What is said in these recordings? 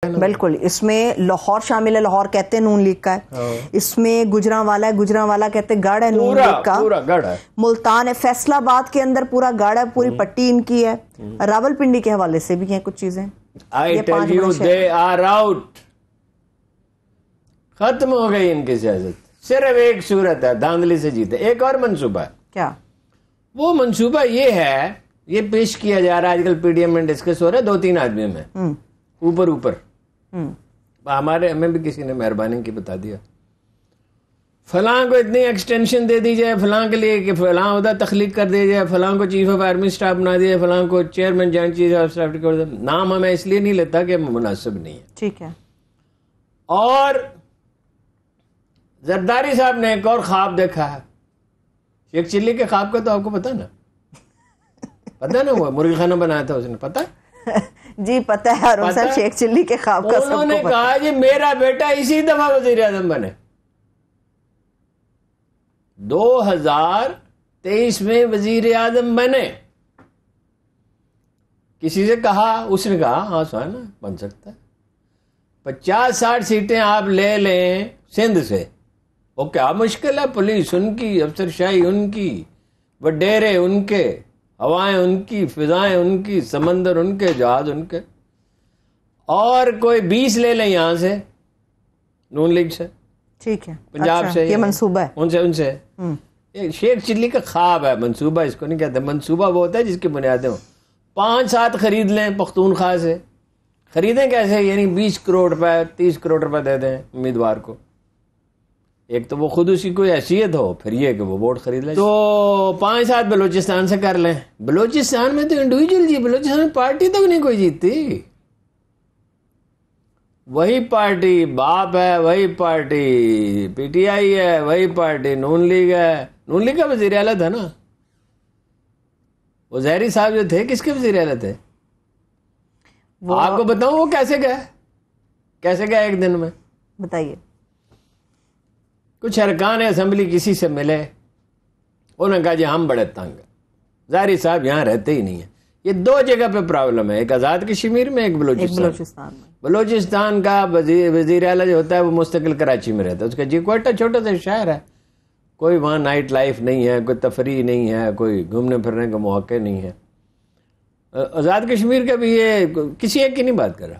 بالکل. اس میں لاہور شامل ہے, لاہور کہتے ہیں نون لیگ کا ہے. اس میں گجرانوالا ہے, گجرانوالا کہتے ہیں گڑھ ہے نون لیگ کا. ملتان ہے, فیصل آباد کے اندر پورا گڑھ ہے, پوری پٹی ان کی ہے. راول پنڈی کے حوالے سے بھی ہیں کچھ چیزیں. I tell you they are out. ختم ہو گئی ان کی سیاست. صرف ایک صورت ہے, دھاندلی سے جیتے. ایک اور منصوبہ ہے. کیا وہ منصوبہ؟ یہ ہے, یہ پیش کیا جا رہا ہے آج کل پی ڈی ایم میں ڈسکس ہو رہا ہے 2-3 آدمیوں میں اوپر ہمارے ہمیں بھی کسی نے مہربانی کی بتا دیا فلاں کو اتنی ایکسٹینشن دے دی جائے, فلاں کے لیے کہ فلاں عہدہ تخلیق کر دیا جائے, فلاں کو چیف آف آرمی اسٹاف بنا دیا, فلاں کو chairman joint chief of staff کر دیا. نام ہمیں اس لیے نہیں لیتا کہ مناسب نہیں ہے. ٹھیک ہے. اور زرداری صاحب نے ایک اور خواب دیکھا ہے, شیخ چلی کے خواب کا تو آپ کو پتا نا, پتا نا, وہ مرغی خانہ بنایا تھا اس نے, پتا جی پتا ہے. اور صاحب شیخ چلی کے خواب کا انہوں نے کہا جی میرا بیٹا اسی دفعہ وزیر اعظم بنے. 2023 میں وزیر اعظم بنے. کسی سے کہا, اس نے کہا ہاں سوال بن سکتا ہے. 50-60 سیٹیں آپ لے لیں سندھ سے, وہ کیا مشکل ہے؟ پولیس ان کی, افسر شاہی ان کی, وڈیرے ان کے, ہوائیں ان کی, فضائیں ان کی, سمندر ان کے, جہاز ان کے. اور کوئی 20 لے لیں یہاں سے نون لیگ سے, ٹھیک ہے, پنجاب سے, یہ منصوبہ ہے ان سے. شیخ چلی کا خواب ہے, منصوبہ اس کو نہیں کہتے. منصوبہ وہ ہوتا ہے جس کی بنیادیں ہوں. 5-7 خرید لیں پختونخوا سے. خریدیں کیسے؟ یعنی 20 کروڑ روپے 30 کروڑ روپے دے دیں امیدوار کو. ایک تو وہ خود اسی کوئی حیثیت ہو, پھر یہ کہ وہ ووٹ خرید لیں. تو 5-7 بلوچستان سے کر لیں. بلوچستان میں تو انڈیویجول جی, بلوچستان میں پارٹی تک نہیں کوئی جیتتی. وہی پارٹی باپ ہے, وہی پارٹی پی ٹی آئی ہے, وہی پارٹی نون لیگ ہے. نون لیگ کا وزیر اعلیٰ تھا نا وہ ظاہری صاحب جو تھے, کس کے وزیر اعلیٰ تھے آپ کو بتاؤں وہ کیسے گئے ایک دن میں؟ بتائیے. کچھ ارکان اسمبلی کسی سے ملے, انہوں نے کہا جی ہم بڑے تنگ ہیں, ظاہری صاحب یہاں رہتے ہی نہیں ہیں. یہ 2 جگہ پہ پرابلم ہے, ایک آزاد کشمیر میں, ایک بلوچستان میں. بلوچستان کا وزیر اعلیٰ جو ہوتا ہے وہ مستقل کراچی میں رہتا ہے. اس کا جی کوئٹہ چھوٹا سا شہر ہے, کوئی وہاں نائٹ لائف نہیں ہے, کوئی تفریح نہیں ہے, کوئی گھومنے پھرنے کا موقع نہیں ہے. آزاد کشمیر کا بھی یہ کسی ایک کی نہیں بات کر رہا,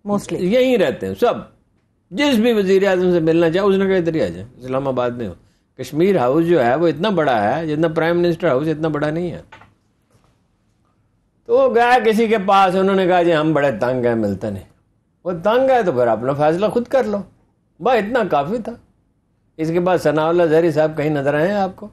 موسٹلی یہیں رہتے ہیں سب. جس بھی وزیر اعظم سے ملنا چاہے اس نے کہا ادھر ہی آ جائیں, اسلام آباد میں ہو. کشمیر ہاؤس جو ہے وہ اتنا بڑا ہے جتنا پرائم منسٹر ہاؤس اتنا بڑا نہیں ہے. تو وہ گیا کسی کے پاس, انہوں نے کہا جی ہم بڑے تنگ ہیں, ملتا نہیں. وہ تنگ ہے تو پھر اپنا فیصلہ خود کر لو, بس اتنا کافی تھا. اس کے بعد ثناء اللہ ظہری صاحب کہیں نظر آئے ہیں آپ کو؟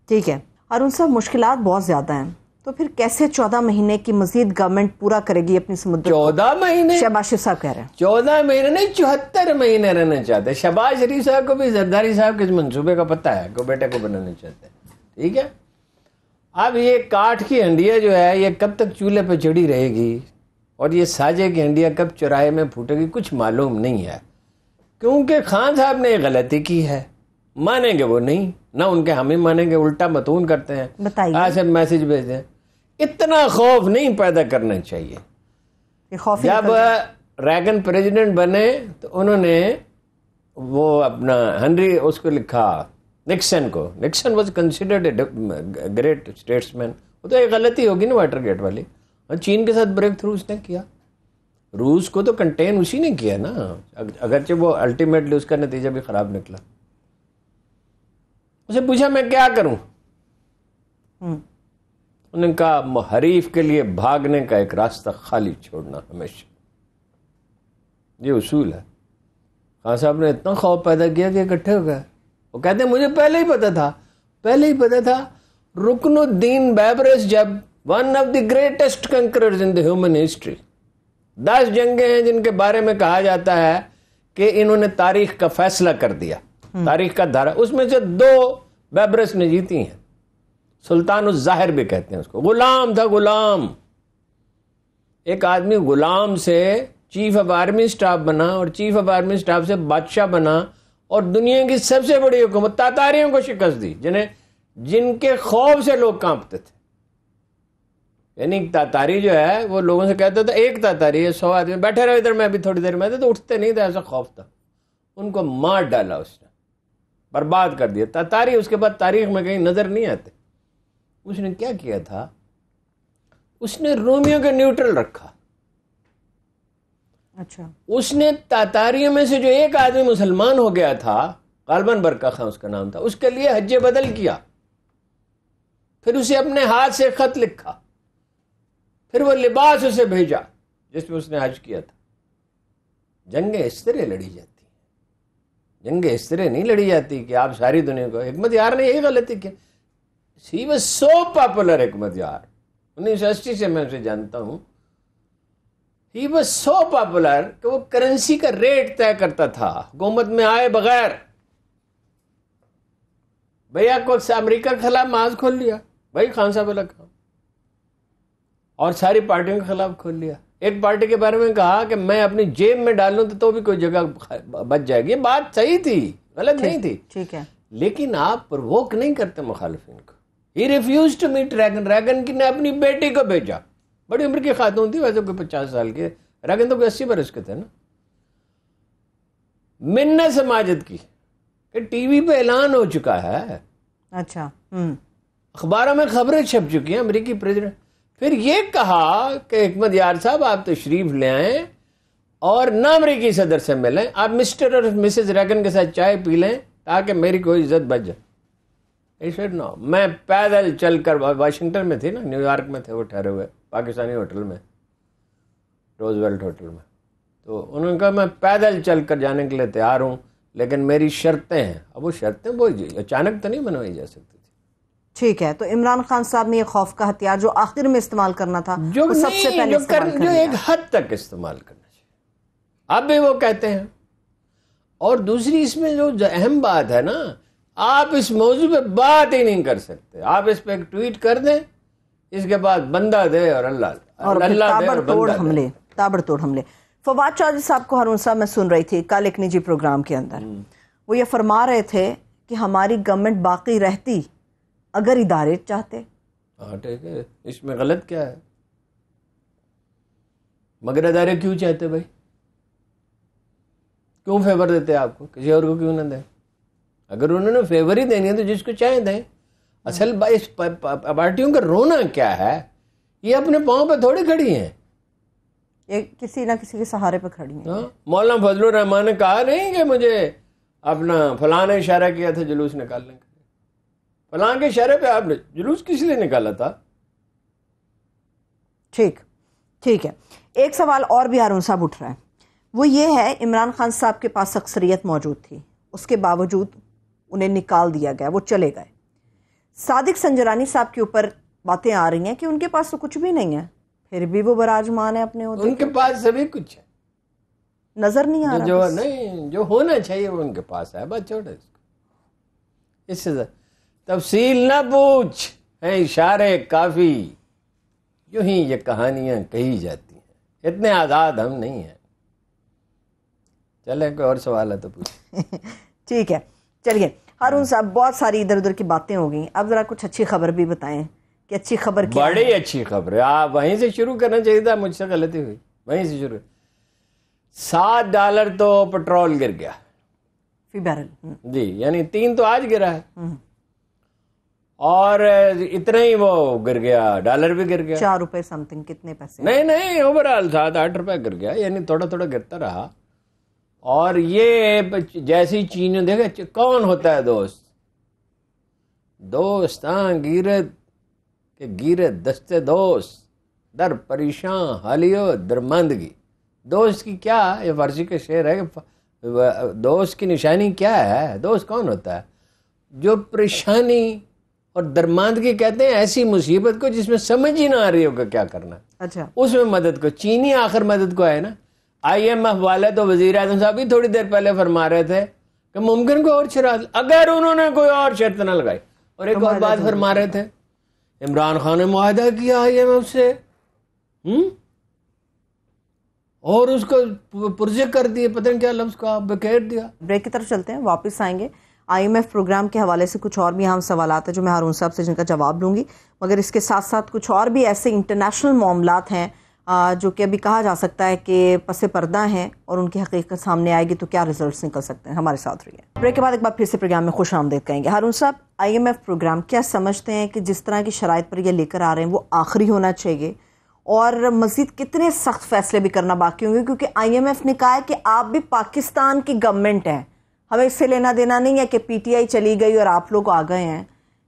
ٹھیک ہے. اور ان سب مشکلات بہت زیادہ ہیں, تو پھر کیسے 14 مہینے کی مزید گورنمنٹ پورا کرے گی اپنی سمدت؟ 14 مہینے شہباز شریف صاحب کہہ رہے ہیں 14 مہینے نہیں 74 مہینے رہنا چاہتے. شہباز شریف صاحب کو بھی زرداری صاحب کے منصوبے کا پتہ ہے کہ بیٹے کو بنانا چاہتے ہیں. ٹھیک ہے. اب یہ کاٹھ کی ہنڈیا جو ہے یہ کب تک چولہے پہ چڑھی رہے گی, اور یہ ساجے کی ہنڈیا کب چوراہے میں پھوٹے گی, کچھ معلوم نہیں ہے. کیونکہ خان صاحب نے یہ غلطی کی ہے, مانیں گے وہ نہیں, نہ ان کے ہم ہی مانیں گے, الٹا متون کرتے ہیں, ایسے میسج بھیجتے ہیں. اتنا خوف نہیں پیدا کرنا چاہیے. جب ریگن پریزیڈنٹ بنے تو انہوں نے وہ اپنا ہنری اس کو لکھا نکسن کو. Nixon was considered a great statesman. وہ تو ایک غلطی ہوگی نا واٹر گیٹ والی. چین کے ساتھ بریک تھرو اس نے کیا, روس کو تو کنٹین اسی نے کیا نا, اگرچہ وہ الٹیمیٹلی اس کا نتیجہ بھی خراب نکلا. اسے پوچھا میں کیا کروں, انہوں نے کہا حریف کے لیے بھاگنے کا ایک راستہ خالی چھوڑنا ہمیشہ. یہ اصول ہے. خان صاحب نے اتنا خوف پیدا کیا کہ اکٹھے ہو گئے. وہ کہتے ہیں مجھے پہلے ہی پتا تھا رکن الدین بیبرس جب one of the greatest conquerors in the human history, 10 جنگیں ہیں جن کے بارے میں کہا جاتا ہے کہ انہوں نے تاریخ کا فیصلہ کر دیا, تاریخ کا دھارا, اس میں سے 2 بیبرس نے جیتی ہیں. سلطان الظاہر بھی کہتے ہیں اس کو. غلام تھا, غلام. ایک آدمی غلام سے چیف آف آرمی اسٹاف بنا, اور چیف آف آرمی اسٹاف سے بادشاہ بنا, اور دنیا کی سب سے بڑی حکومت تاتاریوں کو شکست دی, جن کے خوف سے لوگ کانپتے تھے. یعنی تاتاری جو ہے وہ لوگوں سے کہتا تھا ایک تاتاری ہے 100 آدمی بیٹھے رہو ادھر میں ابھی تھوڑی دیر میں تو اٹھتے نہیں تھے, ایسا خوف تھا. ان کو مار ڈالا اس نے, برباد کر دیا. تاتاری اس کے بعد تاریخ میں کہیں نظر نہیں آتے. اس نے کیا کیا تھا, اس نے رومیوں کے نیوٹرل رکھا. اچھا, اس نے تاتاریوں میں سے جو ایک آدمی مسلمان ہو گیا تھا, غالباً برکا خان اس کا نام تھا, اس کے لیے حج بدل کیا. پھر اسے اپنے ہاتھ سے خط لکھا, پھر وہ لباس اسے بھیجا جس میں اس نے حج کیا تھا. جنگیں اس طرح لڑی جاتی ہیں, جنگیں اس طرح نہیں لڑی جاتی کہ آپ ساری دنیا کو. حکمت یار نے یہی غلطی کی. He was so popular, حکمت یار 1980 سے میں اسے جانتا ہوں. He was so popular کہ وہ کرنسی کا ریٹ طے کرتا تھا حکومت میں آئے بغیر. بھیا کو امریکہ کے خلاف محاذ کھول لیا, بھائی خان صاحب الگ کام, اور ساری پارٹیوں کے خلاف کھول لیا. ایک پارٹی کے بارے میں کہا کہ میں اپنی جیب میں ڈالوں تو بھی کوئی جگہ بچ جائے گی. یہ بات صحیح تھی, غلط نہیں تھی. ٹھیک ہے, لیکن آپ پرووک نہیں کرتے مخالفین کو. He refused to meet Reagan. Reagan کی نے اپنی بیٹی کو بھیجا, بڑی عمر کی خاتون تھی ویسے, کوئی 50 سال کے. ریگن تو کوئی 80 برس کے تھے نا. منت سماجت کی کہ ٹی وی پہ اعلان ہو چکا ہے. اچھا, اخباروں میں خبریں چھپ چکی ہیں امریکی پریزیڈنٹ. پھر یہ کہا کہ حکمت یار صاحب آپ تشریف لے آئیں اور نہ امریکی صدر سے ملیں, آپ مسٹر اور مسز ریگن کے ساتھ چائے پی لیں تاکہ میری کوئی عزت بچ جائے. No. میں پیدل چل کر, واشنگٹن میں تھی نا, نیو یارک میں تھے وہ ٹھہرے ہوئے پاکستانی ہوٹل میں, روزویلٹ ہوٹل میں. تو انہوں نے کہا میں پیدل چل کر جانے کے لیے تیار ہوں لیکن میری شرطیں ہیں. اب وہ شرطیں وہ اچانک تو نہیں بنوائی جا سکتی تھی. ٹھیک ہے, تو عمران خان صاحب نے یہ خوف کا ہتھیار جو آخر میں استعمال کرنا تھا جو سب سے پہلے جو ایک حد تک استعمال کرنا چاہیے, اب بھی وہ کہتے ہیں. اور دوسری اس میں جو اہم بات ہے نا, آپ اس موضوع پہ بات ہی نہیں کر سکتے. آپ اس پہ ایک ٹویٹ کر دیں, اس کے بعد بندہ دے اور اللہ تابڑ توڑ حملے. فواد چودھری صاحب کو ہارون صاحب میں سن رہی تھی کل ایک نجی پروگرام کے اندر, وہ یہ فرما رہے تھے کہ ہماری گورنمنٹ باقی رہتی اگر ادارے چاہتے. ہاں ٹھیک ہے, اس میں غلط کیا ہے؟ مگر ادارے کیوں چاہتے بھائی؟ کیوں فیور دیتے آپ کو, کسی اور کو کیوں نہ دیں؟ اگر انہوں نے فیور ہی دینی ہے تو جس کو چاہیں دیں. اصل اس پارٹیوں کا رونا کیا ہے, یہ اپنے پاؤں پہ تھوڑی کھڑی ہیں, یہ کسی نہ کسی کے سہارے پہ کھڑی ہیں. مولانا فضل الرحمان نے کہا نہیں کہ مجھے اپنا فلاں نے اشارہ کیا تھا جلوس نکالنے کے لیے. فلاں کے اشارے پہ آپ نے جلوس کس لیے نکالا تھا؟ ٹھیک ہے. ایک سوال اور بھی ہارون صاحب اٹھ رہا ہے, وہ یہ ہے عمران خان صاحب کے پاس اکثریت موجود تھی, اس کے باوجود انہیں نکال دیا گیا, وہ چلے گئے. صادق سنجرانی صاحب کے اوپر باتیں آ رہی ہیں کہ ان کے پاس تو کچھ بھی نہیں ہے, پھر بھی وہ براجمان ہے اپنے عہدے. ان کے پاس سبھی کچھ ہے, نظر نہیں آ رہا. جو ہونا چاہیے وہ ان کے پاس ہے, بس چھوڑے اس کو. اس سے تفصیل نہ پوچھ, ہیں اشارے کافی, یوں ہی یہ کہانیاں کہی جاتی ہیں, اتنے آزاد ہم نہیں ہیں. چلیں کوئی اور سوال ہے تو پوچھ. ٹھیک ہے, چلیے ہارون صاحب, بہت ساری ادھر ادھر کی باتیں ہو گئیں, اب ذرا کچھ اچھی خبر بھی بتائیں کہ اچھی خبر کیا ہے. بڑی اچھی خبر ہے, آپ وہیں سے شروع کرنا چاہیے تھا, مجھ سے غلطی ہوئی, وہیں سے شروع. $7 تو پٹرول گر گیا فی بیرل. جی, یعنی 3 تو آج گرا ہے, اور اتنا ہی وہ گر گیا, ڈالر بھی گر گیا $4 سم تھنگ, کتنے پیسے؟ نہیں اوورآل $7-8 گر گیا, یعنی تھوڑا تھوڑا گرتا رہا. اور یہ جیسی چین دیکھا کون ہوتا ہے دوستاں گیرت کہ گیرت دستے دوست در پریشان حالیو درماندگی. دوست کی کیا, یہ فارسی کا شعر ہے کہ دوست کی نشانی کیا ہے, دوست کون ہوتا ہے؟ جو پریشانی اور درماندگی کہتے ہیں ایسی مصیبت کو جس میں سمجھ ہی نہ آ رہی ہوگا کیا کرنا. اچھا, اس میں مدد کو. چینی آخر مدد کو آئے نا. IMF والے تو وزیر اعظم صاحب بھی تھوڑی دیر پہلے فرما رہے تھے کہ ممکن کوئی اور شرط, اگر انہوں نے کوئی اور شرط نہ لگائی. اور ایک اور بات فرما رہے تھے, عمران خان نے معاہدہ کیا IMF سے, اور اس کو پرزے کر دیے, پتہ نہیں کیا لفظ کا بکیر دیا. بریک کی طرف چلتے ہیں, واپس آئیں گے IMF پروگرام کے حوالے سے کچھ اور بھی اہم سوالات ہیں جو میں ہارون صاحب سے جن کا جواب لوں گی، مگر اس کے ساتھ ساتھ کچھ اور بھی ایسے انٹرنیشنل معاملات ہیں جو کہ ابھی کہا جا سکتا ہے کہ پس پردہ ہیں اور ان کی حقیقت سامنے آئے گی تو کیا ریزلٹس نکل سکتے ہیں. ہمارے ساتھ رہیے. بریک کے بعد ایک بار پھر سے پروگرام میں خوش آمدید کہیں گے. ہارون صاحب، IMF پروگرام کیا سمجھتے ہیں کہ جس طرح کی شرائط پر یہ لے کر آ رہے ہیں وہ آخری ہونا چاہیے، اور مزید کتنے سخت فیصلے بھی کرنا باقی ہوں گے؟ کیونکہ IMF نے کہا ہے کہ آپ بھی پاکستان کی گورنمنٹ ہیں، ہمیں اس سے لینا دینا نہیں ہے کہ PTI چلی گئی اور آپ لوگ آ گئے ہیں.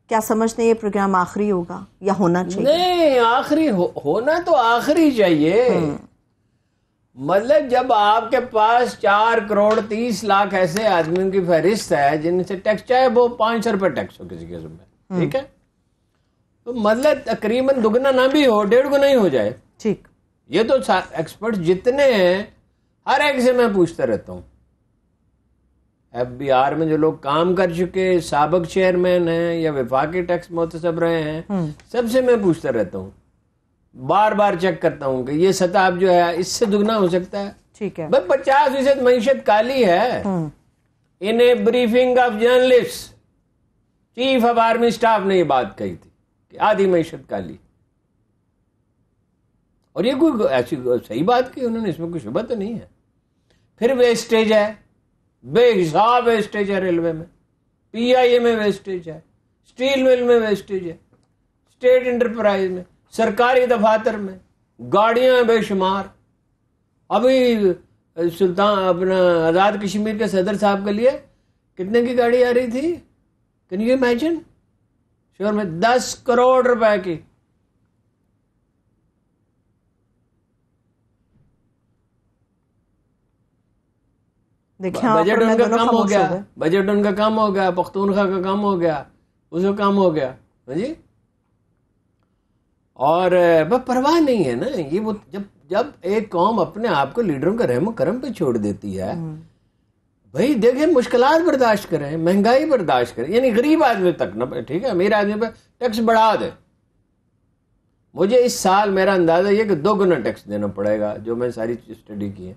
کیا سمجھتے ہیں یہ پروگرام آخری ہوگا یا ہونا چاہیے؟ نہیں، آخری ہونا تو آخری چاہیے. مطلب جب آپ کے پاس 4,30,00,000 ایسے آدمیوں کی فہرست ہے جن سے ٹیکس، چاہے وہ 500 روپے ٹیکس ہو کسی قسم میں، ٹھیک ہے، تو مطلب تقریباً دگنا نہ بھی ہو، 1.5 گنا ہی ہو جائے. ٹھیک. یہ تو ایکسپرٹ جتنے ہیں ہر ایک سے میں پوچھتا رہتا ہوں. FBR میں جو لوگ کام کر چکے، سابق چیئرمین ہیں یا وفاقی ٹیکس محتسب رہے ہیں، سب سے میں پوچھتا رہتا ہوں، بار بار چیک کرتا ہوں کہ یہ سطح جو ہے اس سے دگنا ہو سکتا ہے. ٹھیک ہے. 50% معیشت کالی ہے. In a briefing of journalist chief of army staff نے یہ بات کہی تھی کہ آدھی معیشت کالی، اور یہ کوئی ایسی صحیح بات کی انہوں نے، اس میں کوئی شبہ تو نہیں ہے. پھر ویسٹیج ہے، بے حساب ویسٹیج ہے. ریلوے میں، PIA میں ویسٹیج ہے، اسٹیل مل میں ویسٹیج ہے، اسٹیٹ انٹرپرائز میں، سرکاری دفاتر میں، گاڑیاں بے شمار. ابھی سلطان اپنا آزاد کشمیر کے صدر صاحب کے لیے کتنے کی گاڑی آ رہی تھی؟ Can you imagine? شہر میں 10 کروڑ روپے کی. بجٹ ان کا کم ہو گیا، بجٹ ان کا کم ہو گیا، پختونخوا کا کم ہو گیا، اس کا کم ہو گیا جی. اور پرواہ نہیں ہے نا. یہ وہ جب ایک قوم اپنے آپ کو لیڈروں کا رحم و کرم پہ چھوڑ دیتی ہے، بھائی دیکھیں مشکلات برداشت کریں، مہنگائی برداشت کریں، یعنی غریب آدمی تک نا، ٹھیک ہے، امیر آدمی پہ ٹیکس بڑھا دے. مجھے اس سال میرا اندازہ یہ کہ 2 گنا ٹیکس دینا پڑے گا، جو میں ساری اسٹڈی کی ہے.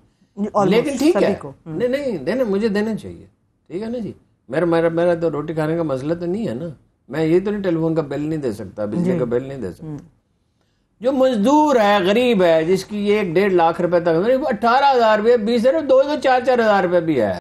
لیکن ٹھیک ہے، نہیں دینا، مجھے دینا چاہیے، ٹھیک ہے نا جی. میرا تو روٹی کھانے کا مسئلہ تو نہیں ہے نا. میں یہ تو نہیں ٹیلی فون کا بل نہیں دے سکتا، بجلی کا بل نہیں دے سکتا. جو مزدور ہے، غریب ہے، جس کی 1-1.5 لاکھ روپے تک، 18,000 روپے 20,000 2,000 4,000 روپے بھی ہے.